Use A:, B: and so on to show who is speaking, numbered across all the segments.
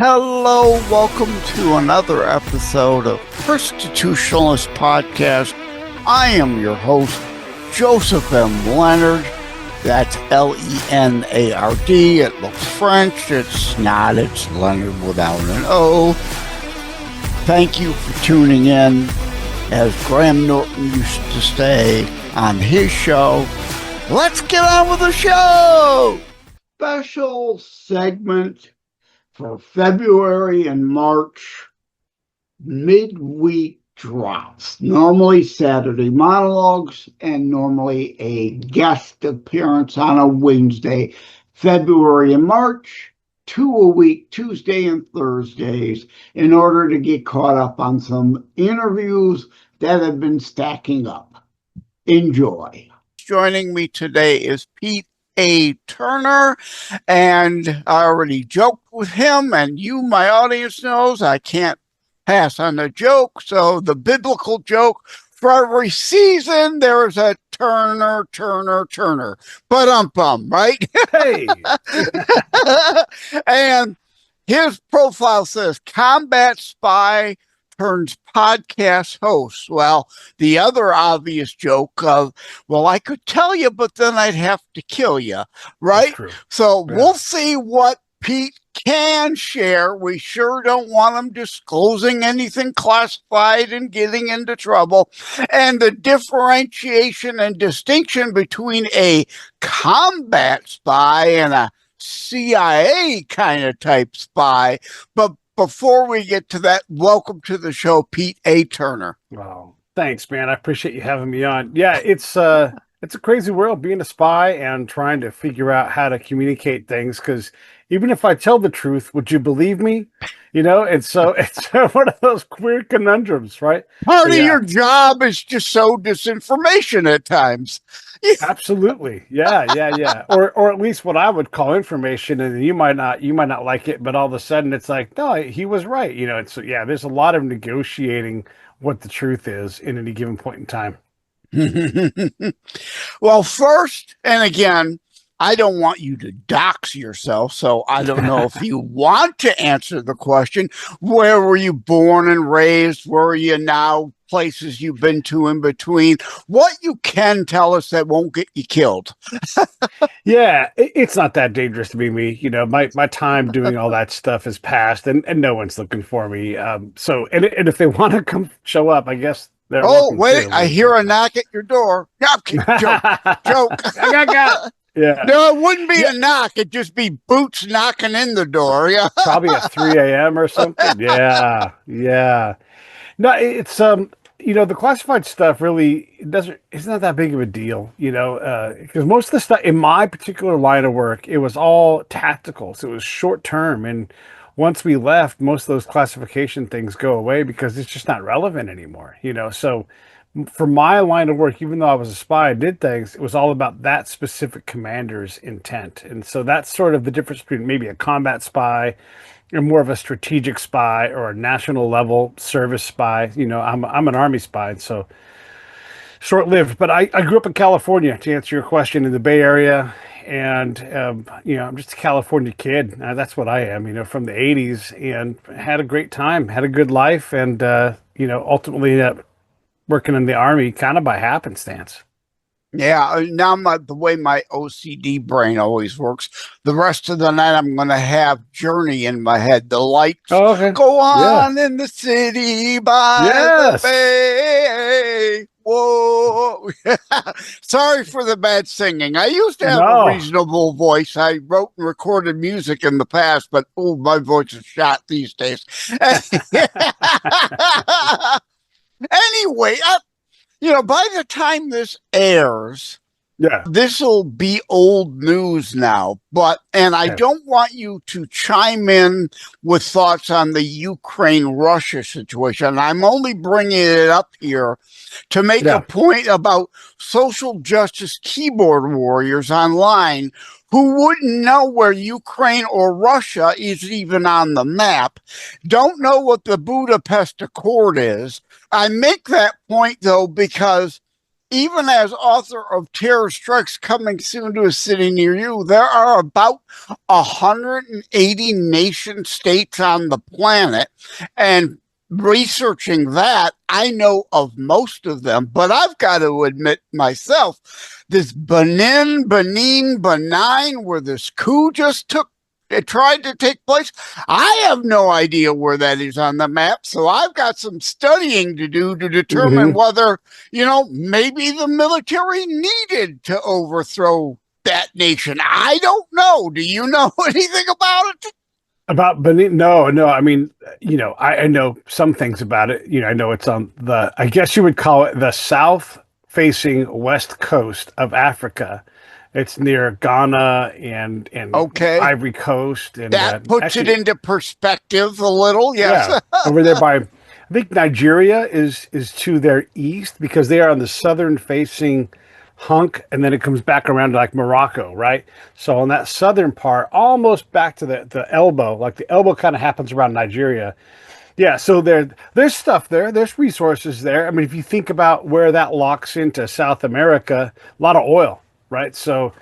A: Hello, welcome to another episode of Constitutionalist Podcast. I am your host, Joseph M. Leonard. That's L-E-N-A-R-D. It looks French. It's not. It's Leonard without an O. Thank you for tuning in. As Graham Norton used to say on his show, let's get on with the show! Special segment for February and March midweek drops. Normally Saturday monologues and normally a guest appearance on a Wednesday. February and March, 2 a week, Tuesday and Thursdays, in order to get caught up on some interviews that have been stacking up. Enjoy. Joining me today is Pete A. Turner, and I already joked with him, and you, my audience, knows I can't pass on a joke. So the biblical joke, for every season there is a Turner, but right?
B: Hey.
A: And his profile says combat spy turns podcast host. Well, the other obvious joke of, well, I could tell you, but then I'd have to kill you, right? So yeah. We'll see what Pete can share. We sure don't want him disclosing anything classified and getting into trouble. And the differentiation and distinction between a combat spy and a CIA kind of type spy. But before we get to that, welcome to the show, Pete A. Turner.
B: Wow. Thanks, man. I appreciate you having me on. Yeah, it's a crazy world being a spy and trying to figure out how to communicate things, because even if I tell the truth, would you believe me? You know, and so it's one of those weird conundrums, right?
A: Part of your job is to sow disinformation at times.
B: Absolutely. Yeah. Or at least what I would call information, and you might not like it, but all of a sudden it's like, no, he was right. You know, it's there's a lot of negotiating what the truth is in any given point in time.
A: Well, first, and again, I don't want you to dox yourself, so I don't know if you want to answer the question. Where were you born and raised? Where are you now? Places you've been to in between? What you can tell us that won't get you killed.
B: Yeah, it's not that dangerous to be me. You know, my time doing all that stuff is past, and no one's looking for me. So if they want to come show up, I guess they're
A: wait, I hear a knock at your door. Joke.
B: Yeah.
A: No, it wouldn't be a knock. It'd just be boots knocking in the door. Yeah.
B: Probably at 3 a.m. or something. Yeah. No, it's the classified stuff really it's not that big of a deal, because most of the stuff in my particular line of work, it was all tactical. So it was short term. And once we left, most of those classification things go away because it's just not relevant anymore, So for my line of work, even though I was a spy, I did things, it was all about that specific commander's intent. And so that's sort of the difference between maybe a combat spy and more of a strategic spy or a national level service spy. I'm an Army spy, so short-lived. But I grew up in California, to answer your question, in the Bay Area. And, I'm just a California kid. That's what I am, from the 80s, and had a great time, had a good life, and, ultimately working in the Army kind of by happenstance.
A: Yeah, now the way my OCD brain always works, the rest of the night I'm going to have Journey in my head. The lights go on in the city by the bay. Whoa. Sorry for the bad singing. I used to have a reasonable voice. I wrote and recorded music in the past, but my voice is shot these days. Anyway, by the time this airs, this will be old news now. I don't want you to chime in with thoughts on the Ukraine-Russia situation. I'm only bringing it up here to make a point about social justice keyboard warriors online who wouldn't know where Ukraine or Russia is even on the map, don't know what the Budapest Accord is. I make that point, though, because even as author of Terror Strikes Coming Soon to a City Near You, there are about 180 nation states on the planet. And researching that, I know of most of them, but I've got to admit myself, this Benin, where this coup just took it tried to take place. I have no idea where that is on the map. So I've got some studying to do to determine whether, maybe the military needed to overthrow that nation. I don't know. Do you know anything about it?
B: About Benin? No, no. I mean, I know some things about it. I know it's on I guess you would call it the south facing west coast of Africa. It's near Ghana and
A: Okay.
B: Ivory Coast, and
A: that puts
B: actually,
A: it into perspective a little. Yes.
B: yeah, over there by, I think Nigeria is to their east because they are on the southern facing hunk, and then it comes back around to like Morocco, right? So on that southern part, almost back to the elbow, like the elbow kind of happens around Nigeria. Yeah, so there's stuff there. There's resources there. I mean, if you think about where that locks into South America, a lot of oil, right? So,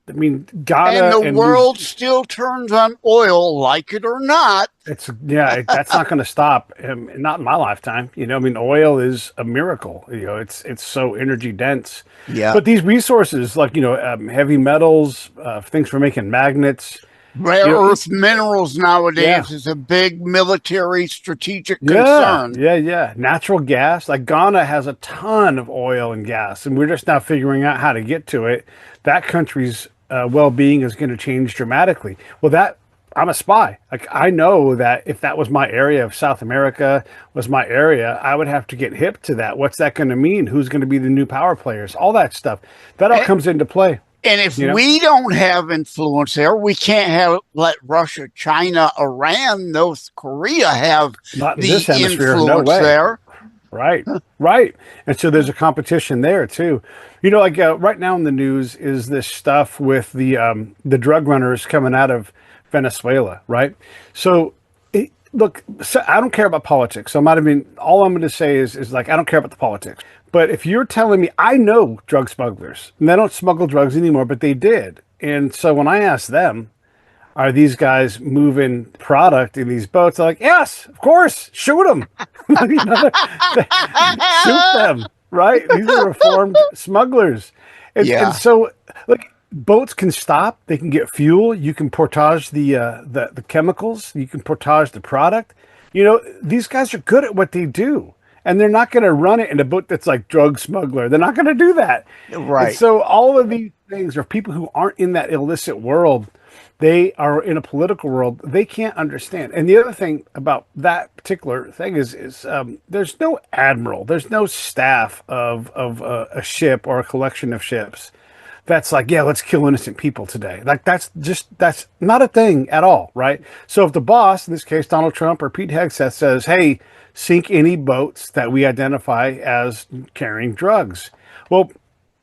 B: I mean,
A: And
B: Ghana
A: the
B: and
A: world still turns on oil, like it or not.
B: it's that's not going to stop. Not in my lifetime. I mean, oil is a miracle. It's so energy dense.
A: Yeah.
B: But these resources, like heavy metals, things for making magnets,
A: Rare earth minerals nowadays
B: yeah.
A: is a big military strategic
B: Yeah,
A: concern.
B: yeah. Natural gas. Like Ghana has a ton of oil and gas, and we're just now figuring out how to get to it. That country's well-being is going to change dramatically. Well, I'm a spy. Like I know that if that was my area, of South America was my area, I would have to get hip to that. What's that going to mean? Who's going to be the new power players? All that stuff. That all comes into play.
A: And if we don't have influence there, we can't let Russia, China, Iran, North Korea have
B: Not in
A: the
B: this hemisphere, no
A: influence
B: way.
A: there.
B: Right, right. And so there's a competition there too. Like right now in the news is this stuff with the drug runners coming out of Venezuela, right? So look, so I don't care about politics. So all I'm going to say is like I don't care about the politics. But if you're telling me, I know drug smugglers, and they don't smuggle drugs anymore, but they did. And so when I ask them, are these guys moving product in these boats? They're like, yes, of course, shoot them. Shoot them, right? These are reformed smugglers. And so, like, boats can stop. They can get fuel. You can portage the chemicals. You can portage the product. These guys are good at what they do. And they're not going to run it in a boat that's like drug smuggler. They're not going to do that.
A: Right.
B: And so all of these things are people who aren't in that illicit world. They are in a political world. They can't understand. And the other thing about that particular thing is there's no admiral. There's no staff of a ship or a collection of ships that's like, yeah, let's kill innocent people today. Like that's not a thing at all, right? So if the boss, in this case Donald Trump or Pete Hegseth, says, hey, sink any boats that we identify as carrying drugs, well,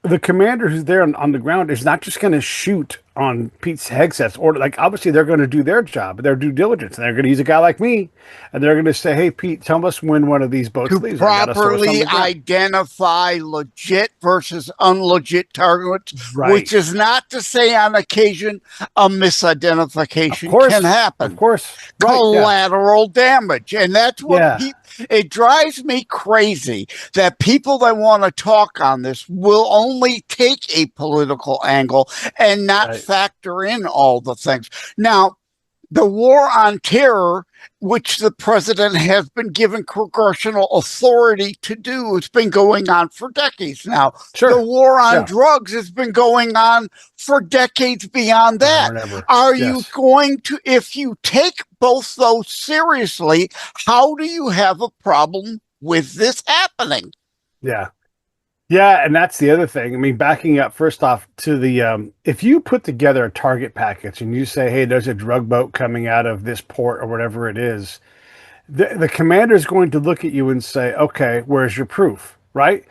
B: the commander who's there on the ground is not just going to shoot on Pete's Hegseth's order. Like, obviously, they're going to do their job, their due diligence, and they're going to use a guy like me, and they're going to say, "Hey, Pete, tell us when one of these boats leaves."
A: To properly identify legit versus unlegit targets,
B: right.
A: Which is not to say on occasion a misidentification can happen.
B: Of course,
A: collateral damage, and that's what it drives me crazy that people that want to talk on this will only take a political angle and not factor in all the things. Now, the war on terror, which the president has been given congressional authority to do, it's been going on for decades now. Sure. The war on drugs has been going on for decades beyond that. Are you going to, if you take both those seriously, how do you have a problem with this happening?
B: Yeah. Yeah, and that's the other thing. I mean, backing up first off to the, if you put together a target package and you say, hey, there's a drug boat coming out of this port or whatever it is, the commander is going to look at you and say, okay, where's your proof, right?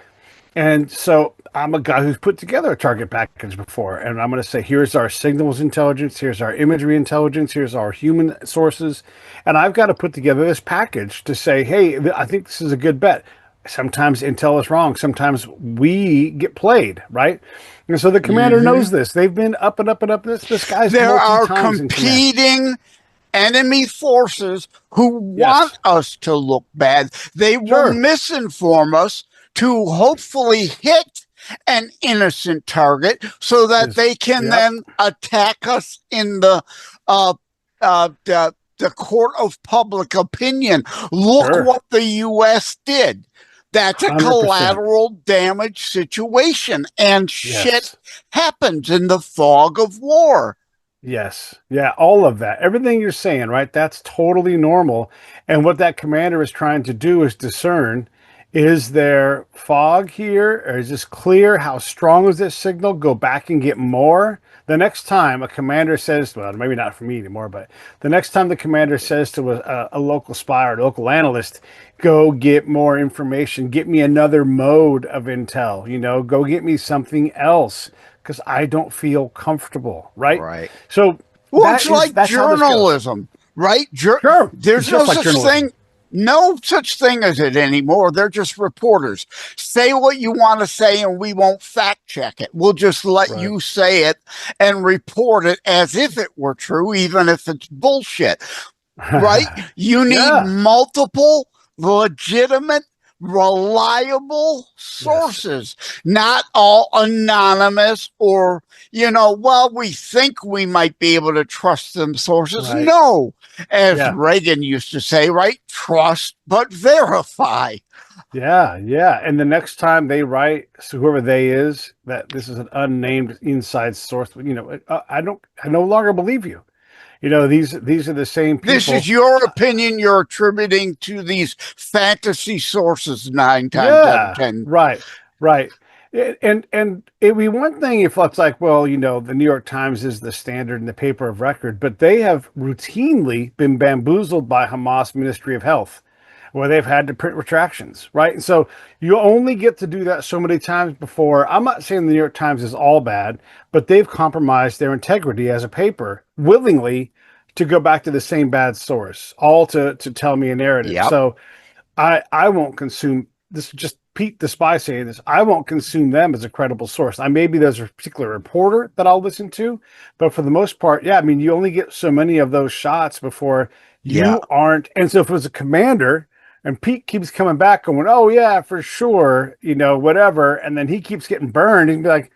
B: And so I'm a guy who's put together a target package before, and I'm going to say, here's our signals intelligence, here's our imagery intelligence, here's our human sources, and I've got to put together this package to say, hey, I think this is a good bet. sometimes intel is wrong. Sometimes we get played, right? And so the commander
A: Hmm.
B: knows this. They've been up and up and up. This guy's
A: There
B: multi
A: are
B: times in command.
A: competing enemy forces who want
B: Yes,
A: us to look bad. They will
B: sure.
A: misinform us to hopefully hit an innocent target so that
B: Is
A: they can
B: yep,
A: then attack us in the court of public opinion. Look
B: sure.
A: what the U.S. did. That's a
B: 100%.
A: collateral damage situation, and shit
B: Yes.
A: happens in the fog of war.
B: Yes. Yeah, all of that. Everything you're saying, right? That's totally normal. And what that commander is trying to do is discern, is there fog here or is this clear? How strong is this signal? Go back and get more. The next time a commander says, well, maybe not for me anymore, but the next time the commander says to a local spy or a local analyst, go get more information, get me another mode of intel, go get me something else because I don't feel comfortable, right?
A: Right.
B: So
A: Well, it's like
B: that's how this goes.
A: journalism, right?
B: Sure, it's
A: There's no
B: just like
A: such
B: journalism.
A: thing. No such thing as it anymore. They're just reporters. Say what you want to say, and we won't fact check it. We'll just let
B: Right.
A: you say it and report it as if it were true, even if it's bullshit, right? You need
B: Yeah.
A: multiple legitimate, reliable
B: Yes.
A: sources, not all anonymous or, well, we think we might be able to trust them sources.
B: Right.
A: No, as
B: Yeah.
A: Reagan used to say, right? Trust but verify.
B: Yeah. Yeah. And the next time they write, so whoever they is, that this is an unnamed inside source, I no longer believe you. These are the same
A: This is
B: people.
A: your opinion you're attributing to these fantasy sources nine times out of
B: Yeah.
A: 10.
B: Right. Right. And it'd be one thing if it's like, well, the New York Times is the standard and the paper of record, but they have routinely been bamboozled by Hamas Ministry of Health, where they've had to print retractions, right? And so you only get to do that so many times before. I'm not saying the New York Times is all bad, but they've compromised their integrity as a paper willingly to go back to the same bad source, all to tell me a narrative.
A: Yep.
B: So I won't consume this. Is just Pete the spy saying this. I won't consume them as a credible source. Maybe there's a particular reporter that I'll listen to, but for the most part, yeah. I mean, you only get so many of those shots before
A: Yeah.
B: you aren't. And so if it was a commander and Pete keeps coming back going, oh yeah, for sure, whatever, and then he keeps getting burned, and be like,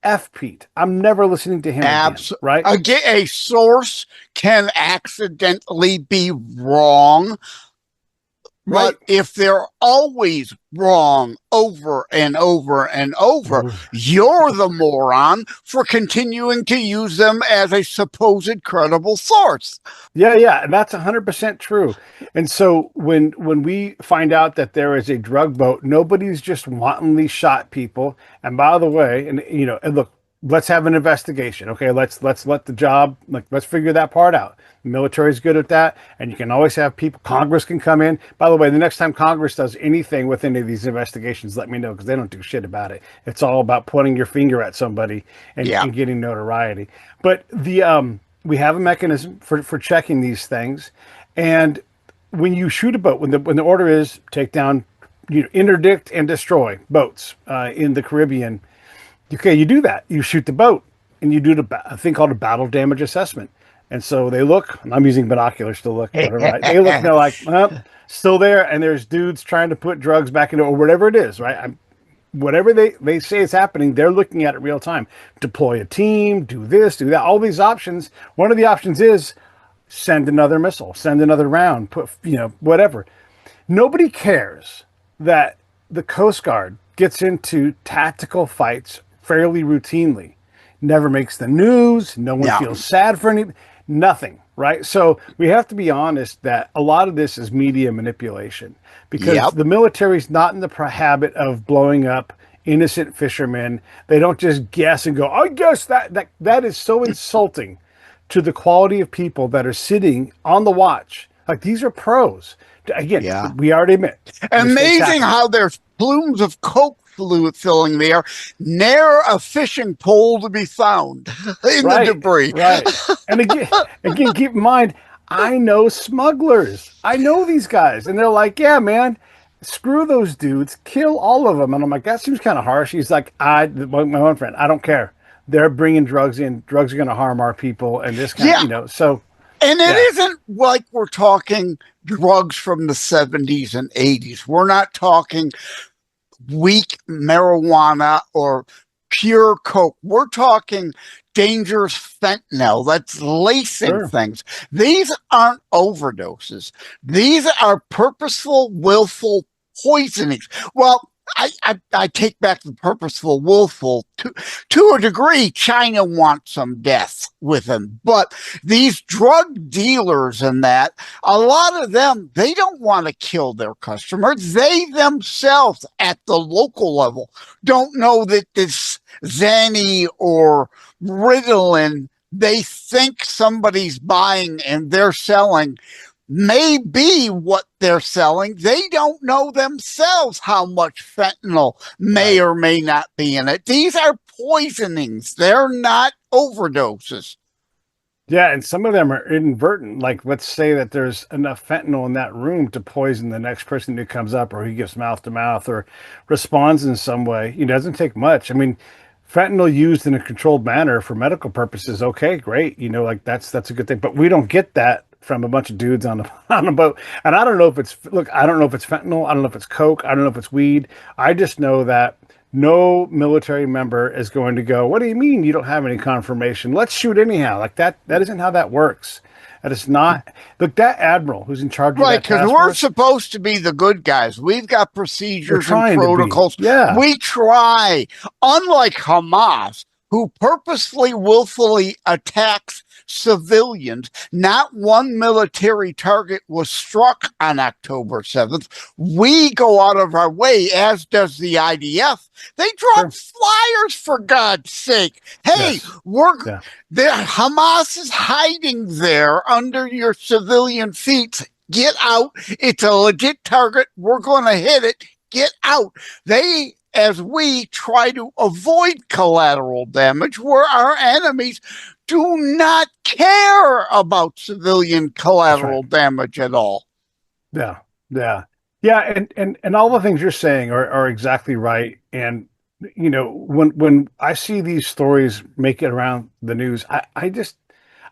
B: F Pete, I'm never listening to him again,
A: Abs-
B: right?
A: Again, a source can accidentally be wrong.
B: Right.
A: But if they're always wrong over and over and over,
B: Ooh.
A: you're the moron for continuing to use them as a supposed credible source.
B: Yeah, yeah, and that's 100% true. And so when we find out that there is a drug boat, nobody's just wantonly shot people. And by the way, and look, let's have an investigation. Okay, let's let the job let's figure that part out. The military's good at that, and you can always have people. Congress can come in. By the way, the next time Congress does anything with any of these investigations, let me know because they don't do shit about it. It's all about pointing your finger at somebody
A: Yeah.
B: and getting notoriety. But we have a mechanism for checking these things, and when you shoot a boat, when the order is take down, interdict and destroy boats in the Caribbean, okay, you do that. You shoot the boat, and you do a thing called a battle damage assessment. And so they look, and I'm using binoculars to look, whatever, right? They look, and they're like, still there, and there's dudes trying to put drugs back into, or whatever it is, right? Whatever they say is happening, they're looking at it real time. Deploy a team, do this, do that, all these options. One of the options is send another missile, send another round, put, whatever. Nobody cares that the Coast Guard gets into tactical fights fairly routinely. Never makes the news. No one
A: No.
B: feels sad for any, nothing, right? So we have to be honest that a lot of this is media manipulation because
A: Yep.
B: the military's not in the habit of blowing up innocent fishermen. They don't just guess and go, I guess that is so insulting to the quality of people that are sitting on the watch. Like these are pros. Again,
A: Yeah.
B: we already admit mistakes
A: Amazing
B: happen.
A: how there's plumes of coke fluid filling the air, ne'er a fishing pole to be found in the
B: Right,
A: debris.
B: right. And again, keep in mind, I know smugglers. I know these guys, and they're like, "Yeah, man, screw those dudes, kill all of them. And I'm like, that seems kind of harsh. He's like, my one friend, I don't care. They're bringing drugs in. Drugs are going to harm our people, and this kind of,
A: Yeah.
B: So
A: And it
B: yeah,
A: isn't like we're talking drugs from the 70s and 80s. We're not talking weak marijuana or pure coke. We're talking dangerous fentanyl that's lacing
B: sure,
A: things. These aren't overdoses. These are purposeful, willful poisonings. Well, I take back the purposeful, willful to a degree. China wants some death with them, but these drug dealers and that, a lot of them, they don't want to kill their customers. They themselves at the local level don't know that this Xanny or Ritalin they think somebody's buying and they're selling may be what they're selling. They don't know themselves how much fentanyl may
B: right.
A: or may not be in it. These are poisonings. They're not overdoses.
B: Yeah, and some of them are inadvertent. Like, let's say that there's enough fentanyl in that room to poison the next person who comes up, or he gives mouth to mouth, or responds in some way. It doesn't take much. I mean, fentanyl used in a controlled manner for medical purposes, okay, great. Like that's a good thing. But we don't get that from a bunch of dudes on a on a boat. And I don't know if it's I don't know if it's fentanyl. I don't know if it's coke. I don't know if it's weed. I just know that no military member is going to go, what do you mean you don't have any confirmation? Let's shoot anyhow. Like that isn't how that works. That is not. Look, that admiral who's in charge of
A: Right,
B: that
A: because
B: task
A: we're
B: force,
A: supposed to be the good guys. We've got
B: they're
A: procedures and
B: trying to be.
A: protocols.
B: Yeah,
A: We try, unlike Hamas, who purposefully, willfully attacks civilians. Not one military target was struck on October 7th. We go out of our way, as does the IDF. They drop
B: sure.
A: flyers, for God's sake. Hey,
B: Yes.
A: we're
B: Yeah.
A: Hamas is hiding there under your civilian feet. Get out. It's a legit target. We're going to hit it. Get out. They, as we try to avoid collateral damage, where our enemies do not care about civilian
B: That's right.
A: collateral damage at all.
B: Yeah. Yeah. Yeah. And all the things you're saying are exactly right. And when I see these stories make it around the news, I get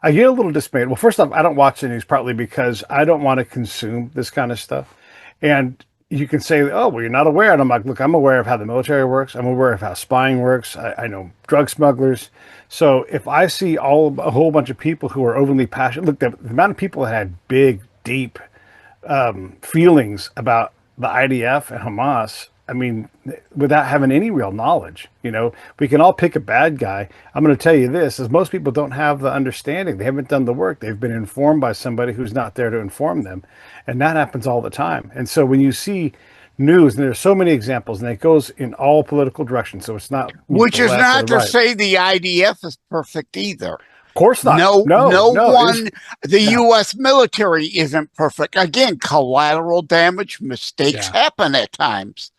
B: a little dismayed. Well, first off, I don't watch the news partly because I don't want to consume this kind of stuff. And you can say, oh, well, you're not aware. And I'm like, look, I'm aware of how the military works. I'm aware of how spying works. I know drug smugglers. So if I see a whole bunch of people who are overly passionate, look, the amount of people that had big, deep feelings about the IDF and Hamas. I mean, without having any real knowledge, we can all pick a bad guy. I'm going to tell you this, is most people don't have the understanding. They haven't done the work. They've been informed by somebody who's not there to inform them. And that happens all the time. And so when you see news, and there's so many examples, and it goes in all political directions. So it's not
A: Which
B: the
A: is
B: left or
A: not
B: the
A: to
B: right.
A: say the IDF is perfect either.
B: Of course not.
A: No,
B: No,
A: no
B: no, it is.
A: one, the
B: No.
A: U.S. military isn't perfect. Again, collateral damage, mistakes
B: Yeah.
A: happen at times.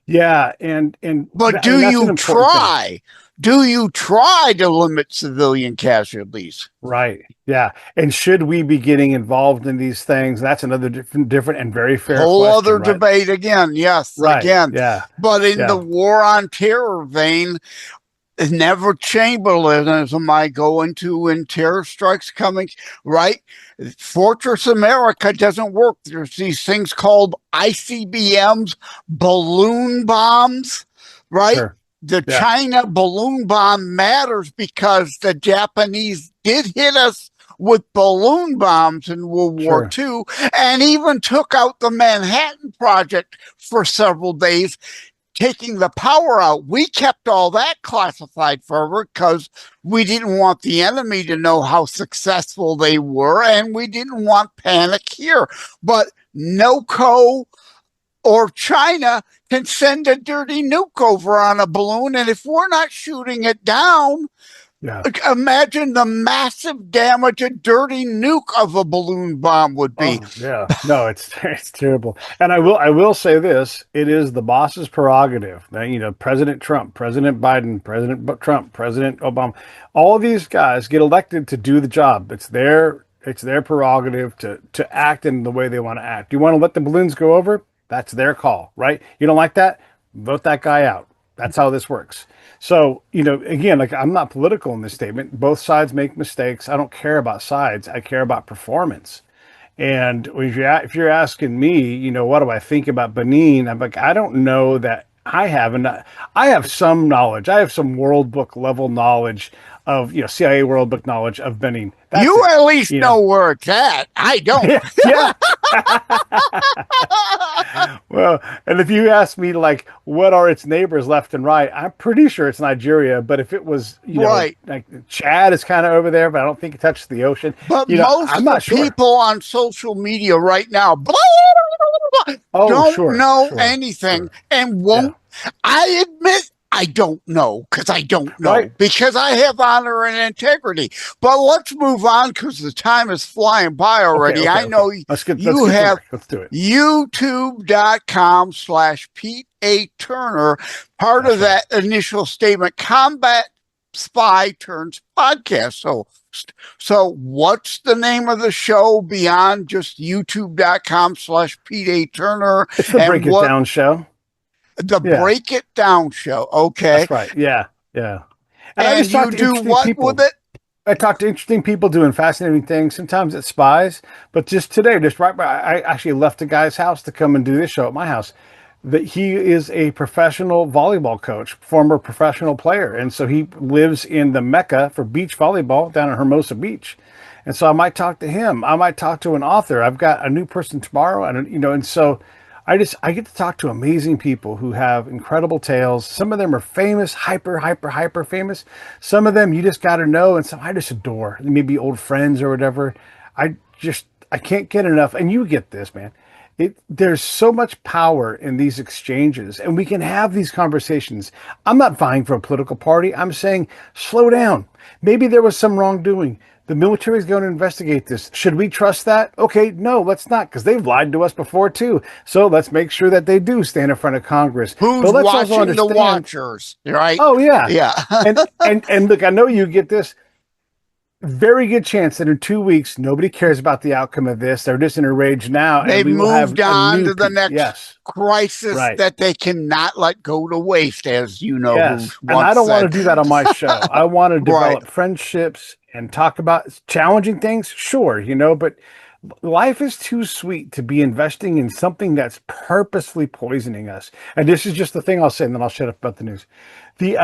B: Yeah. And
A: But
B: I mean,
A: do
B: that's an
A: you
B: important thing.
A: try? Do you try to limit civilian casualties?
B: Right. Yeah. And should we be getting involved in these things? That's another different and very fair
A: Whole other
B: question, right?
A: debate again. Yes,
B: Right.
A: again.
B: Yeah.
A: But in the
B: Yeah.
A: war on terror vein, never Chamberlainism I go into in terror strikes coming, right? Fortress America doesn't work. There's these things called ICBMs, balloon bombs, right?
B: Sure.
A: The
B: Yeah.
A: China balloon bomb matters because the Japanese did hit us with balloon bombs in World War
B: Sure.
A: II and even took out the Manhattan Project for several days, taking the power out. We kept all that classified forever because we didn't want the enemy to know how successful they were, and we didn't want panic here. But NOCO or China can send a dirty nuke over on a balloon, and if we're not shooting it down,
B: Yeah.
A: imagine the massive damage a dirty nuke of a balloon bomb would be.
B: Oh, yeah. No, it's it's terrible. And I will say this, it is the boss's prerogative. Now, President Trump, President Biden, Trump, President Obama, all of these guys get elected to do the job. It's their prerogative to act in the way they want to act. Do you want to let the balloons go over? That's their call, right? You don't like that? Vote that guy out. That's how this works. So, again, like I'm not political in this statement. Both sides make mistakes. I don't care about sides. I care about performance. And if you're asking me, what do I think about Benin? I'm like, I don't know that I have, and I have some knowledge. I have some World Book level knowledge of, CIA World Book knowledge of Benin. That's
A: You
B: it.
A: at least know where it's at. I don't.
B: Yeah. Well, and if you ask me, like, what are its neighbors left and right, I'm pretty sure it's Nigeria. But if it was,
A: Right.
B: like Chad is kind of over there, but I don't think it touches the ocean.
A: But
B: I'm
A: most of
B: not
A: the
B: sure.
A: people on social media right now
B: Oh,
A: don't
B: sure,
A: know
B: sure,
A: anything
B: sure.
A: and
B: Yeah.
A: won't. I admit I don't know because I don't know
B: Right.
A: because I have honor and integrity. But let's move on because the time is flying by
B: Okay.
A: already.
B: Okay.
A: I
B: Okay.
A: know
B: Let's get
A: you
B: to
A: have
B: work. Let's do it.
A: youtube.com/Pete A. Turner, part
B: That's
A: of
B: right.
A: that initial statement, combat spy turns podcast. So what's the name of the show beyond just youtube.com/Pete A. Turner?
B: It's the
A: And
B: Break It
A: what
B: Down show.
A: the
B: Yeah.
A: Break It Down show? Okay.
B: That's right. Yeah. Yeah. And I
A: And
B: just talk
A: you
B: to
A: do
B: interesting
A: what with
B: people.
A: it?
B: I talk to interesting people doing fascinating things. Sometimes it's spies, but just today, I actually left a guy's house to come and do this show at my house. That he is a professional volleyball coach, former professional player, and so he lives in the mecca for beach volleyball down at Hermosa Beach. And so I might talk to him. I might talk to an author. I've got a new person tomorrow, and and so I get to talk to amazing people who have incredible tales. Some of them are famous, hyper famous. Some of them you just got to know, and some I just adore. Maybe old friends or whatever. I can't get enough. And you get this, man. There's so much power in these exchanges, and we can have these conversations. I'm not vying for a political party. I'm saying slow down. Maybe there was some wrongdoing. The military is going to investigate this. Should we trust that? Okay, no, let's not, because they've lied to us before too. So let's make sure that they do stand in front of Congress.
A: Who's
B: But let's also
A: watching the
B: understand.
A: watchers? Right?
B: Oh yeah,
A: Yeah.
B: and look, I know you get this. Very good chance that in 2 weeks nobody cares about the outcome of this. They're just in a rage now, and
A: They've
B: we will have
A: moved
B: a
A: on
B: new
A: to the next
B: yes,
A: crisis
B: right.
A: that they cannot let go to waste, as you know who
B: Yes, and I
A: once
B: don't want to
A: said.
B: do that on my show. I want to
A: Right.
B: develop friendships and talk about challenging things, sure, but life is too sweet to be investing in something that's purposely poisoning us. And this is just the thing I'll say, and then I'll shut up about the news. The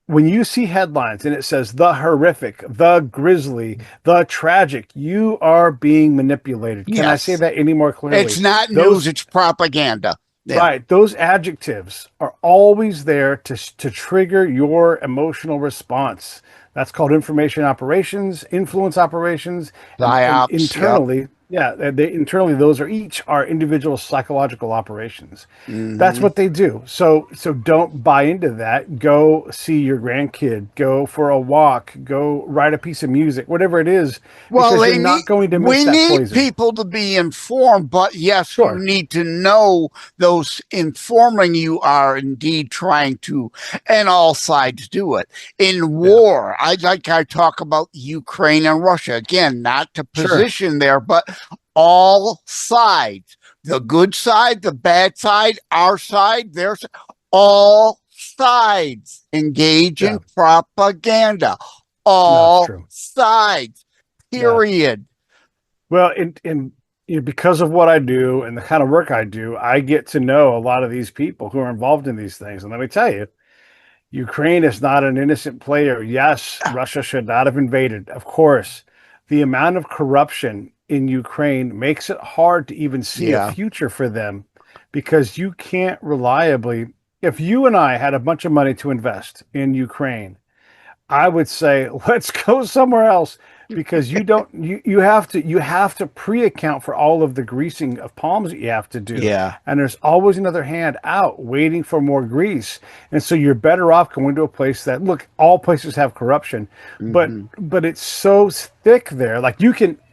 B: When you see headlines and it says the horrific, the grisly, the tragic, you are being manipulated. Can I say
A: Yes.
B: that any more clearly?
A: It's not
B: Those
A: news, it's propaganda. Yeah.
B: Right. Those adjectives are always there to trigger your emotional response. That's called information operations, influence operations, and
A: PSYOPs. Yep.
B: internally, yeah, internally those are each our individual psychological operations. That's
A: Mm-hmm.
B: what they do. So don't buy into that. Go see your grandkid. Go for a walk. Go write a piece of music. Whatever it is,
A: Well,
B: because you're not going to miss
A: we
B: that
A: need
B: poison.
A: people to be informed, but yes, you
B: Sure.
A: need to know those informing you are indeed trying to, and all sides do it. In war, I talk about Ukraine and Russia. Again, not to
B: Sure.
A: position there, but all sides, the good side, the bad side, our side, their side, all sides engage in propaganda.
B: No, it's
A: All
B: true.
A: sides.
B: Yeah.
A: Period.
B: Well, because of what I do and the kind of work I do, I get to know a lot of these people who are involved in these things. And let me tell you, Ukraine is not an innocent player. Yes, Russia should not have invaded. Of course, the amount of corruption in Ukraine makes it hard to even see a
A: Yeah.
B: future for them, because you can't reliably. If you and I had a bunch of money to invest in Ukraine, I would say let's go somewhere else, because you have to pre-account for all of the greasing of palms that you have to do.
A: Yeah.
B: And there's always another hand out waiting for more grease. And so you're better off going to a place that, look, all places have corruption,
A: Mhm.
B: but it's so thick there. Like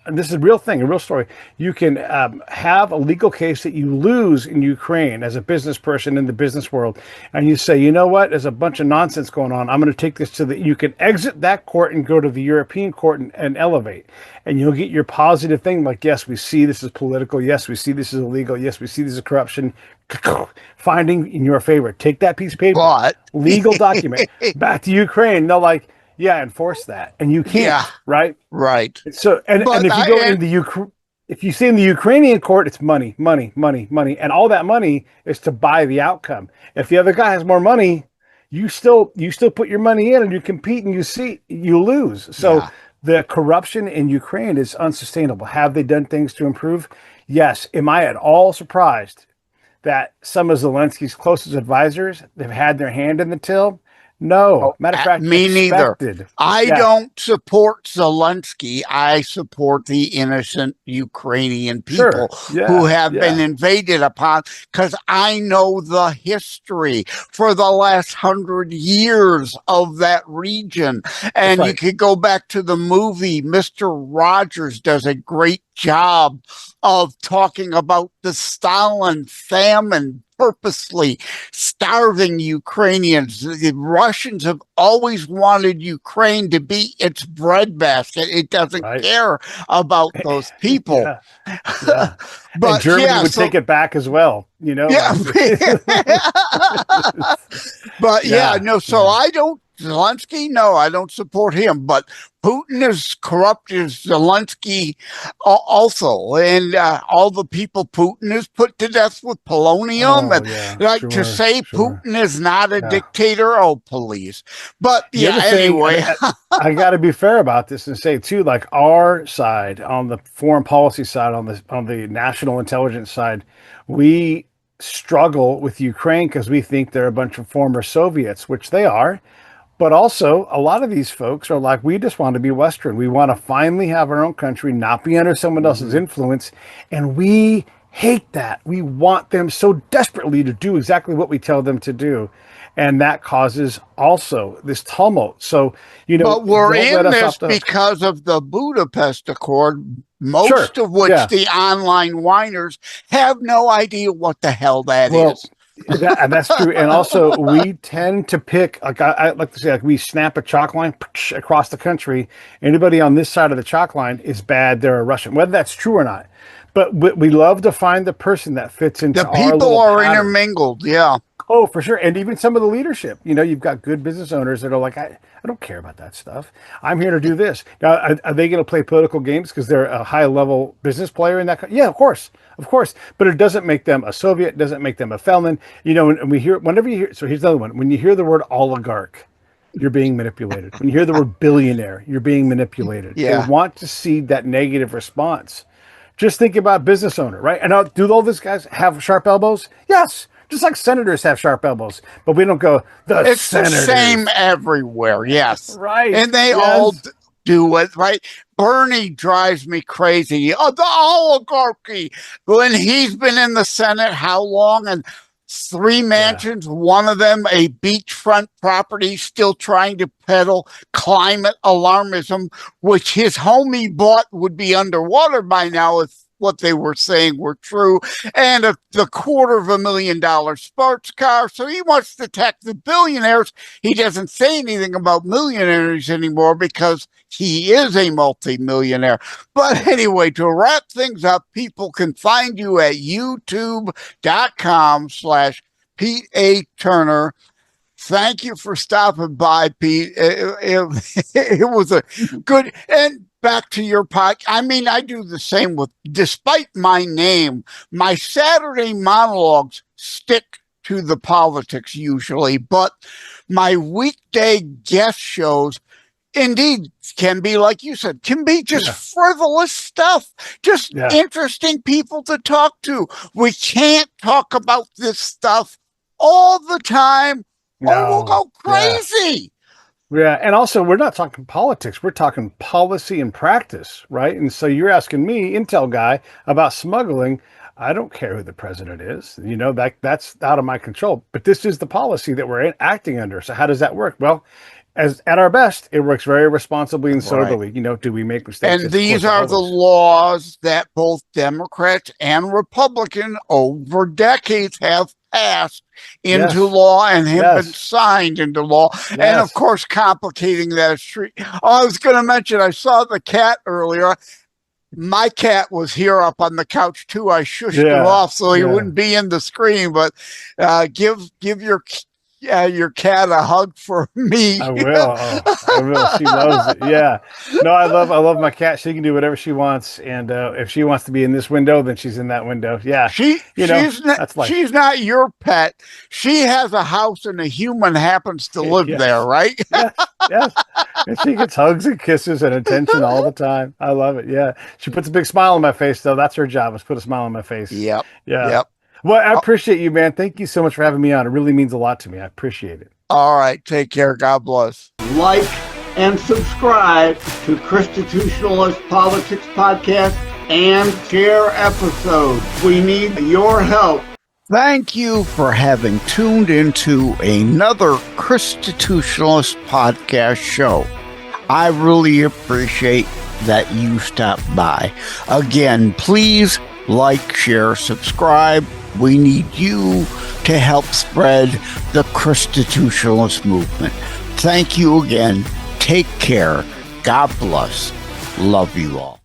B: and this is a real thing, a real story. You can have a legal case that you lose in Ukraine as a business person in the business world, and you say, you know what, there's a bunch of nonsense going on. I'm going to take this to the. You can exit that court and go to the European court and elevate, and you'll get your positive thing. Like, yes, we see this is political. Yes, we see this is illegal. Yes, we see this is corruption. Finding in your favor. Take that piece of paper,
A: But
B: legal document, back to Ukraine. They'll like, yeah, enforce that, and you
A: yeah,
B: can't, right?
A: right.
B: So, and
A: But
B: if you go in the if you see in the Ukrainian court, it's money, money, money, money, and all that money is to buy the outcome. If the other guy has more money, you still put your money in, and you compete, and you lose. So
A: yeah.
B: the corruption in Ukraine is unsustainable. Have they done things to improve? Yes. Am I at all surprised that some of Zelensky's closest advisors they've had their hand in the till? No.
A: Oh,
B: Matter of fact,
A: me neither.
B: expected.
A: I
B: Yeah,
A: don't support Zelensky. I support the innocent Ukrainian
B: sure.
A: people who
B: Yeah,
A: have been
B: yeah.
A: invaded upon because I know the history for the last 100 years of that region.
B: That's
A: And you
B: right.
A: could go back to the movie. Mr. Rogers does a great job of talking about the Stalin famine purposely starving Ukrainians. The Russians have always wanted Ukraine to be its breadbasket. It doesn't
B: Right.
A: care about those people.
B: Yeah, yeah. And
A: But
B: Germany
A: yeah,
B: would
A: so
B: take it back as well,
A: yeah.
B: like
A: But yeah,
B: yeah,
A: no, so
B: yeah.
A: I don't, Zelensky, no, I don't support him. But Putin is corrupt as Zelensky also. And all the people Putin has put to death with polonium.
B: Oh
A: And
B: yeah,
A: like to
B: sure,
A: say
B: sure.
A: Putin is not a
B: Yeah.
A: dictator, oh, please. But
B: The
A: yeah,
B: other thing, and
A: anyway,
B: I got to be fair about this and say too, like our side on the foreign policy side, on the national intelligence side, we struggle with Ukraine because we think they're a bunch of former Soviets, which they are. But also, a lot of these folks are like, we just want to be Western. We want to finally have our own country, not be under someone else's
A: mhm.
B: influence. And we hate that. We want them so desperately to do exactly what we tell them to do. And that causes also this tumult. So,
A: But we're
B: don't let
A: in
B: us
A: this
B: off the hook.
A: because of the Budapest Accord,
B: Sure.
A: most of which
B: Yeah.
A: the online whiners have no idea what the hell that
B: Well,
A: is.
B: and that's true. And also, we tend to pick, like I like to say, like we snap a chalk line across the country. Anybody on this side of the chalk line is bad. They're a Russian, whether that's true or not. But we love to find the person that fits
A: The
B: into our
A: people
B: little
A: are
B: pattern.
A: intermingled. Yeah.
B: Oh, for sure. And even some of the leadership, you've got good business owners that are like, I don't care about that stuff. I'm here to do this. Now, are they going to play political games because they're a high level business player in that? Yeah, of course. Of course. But it doesn't make them a Soviet, doesn't make them a felon. And we hear, whenever you hear, so here's another one. When you hear the word oligarch, you're being manipulated. When you hear the word billionaire, you're being manipulated. They
A: Yeah.
B: want to see that negative response. Just think about business owner, right? And do all these guys have sharp elbows? Yes. Just like senators have sharp elbows, but we don't go, the
A: It's the
B: senators.
A: same everywhere. Yes.
B: Right.
A: And they all
B: Yes.
A: do it, right? Bernie drives me crazy. Oh, the oligarchy. When he's been in the Senate, how long? And three
B: Yeah.
A: mansions, one of them a beachfront property, still trying to peddle climate alarmism, which his home he bought would be underwater by now if what they were saying were true, and the $250,000 sports car. So he wants to tax the billionaires. He doesn't say anything about millionaires anymore because he is a multimillionaire. But anyway, to wrap things up, people can find you at youtube.com/Pete A. Turner. Thank you for stopping by, Pete. It was a good, and back to your podcast. I mean, I do the same with, despite my name, my Saturday monologues stick to the politics usually, but my weekday guest shows indeed can be, like you said, can be just
B: Yeah.
A: frivolous stuff, just
B: Yeah.
A: interesting people to talk to. We can't talk about this stuff all the time or we'll
B: No.
A: go
B: Yeah.
A: crazy.
B: Yeah. And also, we're not talking politics. We're talking policy and practice, right? And so you're asking me, Intel guy, about smuggling. I don't care who the president is. That's out of my control. But this is the policy that we're acting under. So how does that work? Well, as at our best, it works very responsibly and
A: Right.
B: soberly. Do we make mistakes?
A: And
B: Of
A: these
B: course,
A: are the
B: always.
A: laws that both Democrats and Republican over decades have passed into
B: Yes.
A: law and have been
B: Yes.
A: signed into law. And of
B: Yes.
A: course, complicating that street. Oh, I was going to mention, I saw the cat earlier. My cat was here up on the couch too. I shushed him
B: Yeah.
A: off so he
B: Yeah.
A: wouldn't be in the screen. But give your cat a hug for me.
B: I will. Oh, I will. She loves it. Yeah. No, I love my cat. She can do whatever she wants, and if she wants to be in this window, then she's in that window. Yeah. That's life.
A: She's not your pet. She has a house and a human happens to live there,
B: Yes.
A: right?
B: Yes. Yes. And she gets hugs and kisses and attention all the time. I love it. Yeah. She puts a big smile on my face, though. That's her job, is put a smile on my face.
A: Yep.
B: Yeah.
A: Yep.
B: Well, I appreciate you, man. Thank you so much for having me on. It really means a lot to me. I appreciate it.
A: All right. Take care. God bless.
C: Like and subscribe to Constitutionalist Politics Podcast and share episodes. We need your help.
A: Thank you for having tuned into another Constitutionalist podcast show. I really appreciate that you stopped by. Again, please like, share, subscribe. We need you to help spread the Constitutionalist movement. Thank you again. Take care. God bless. Love you all.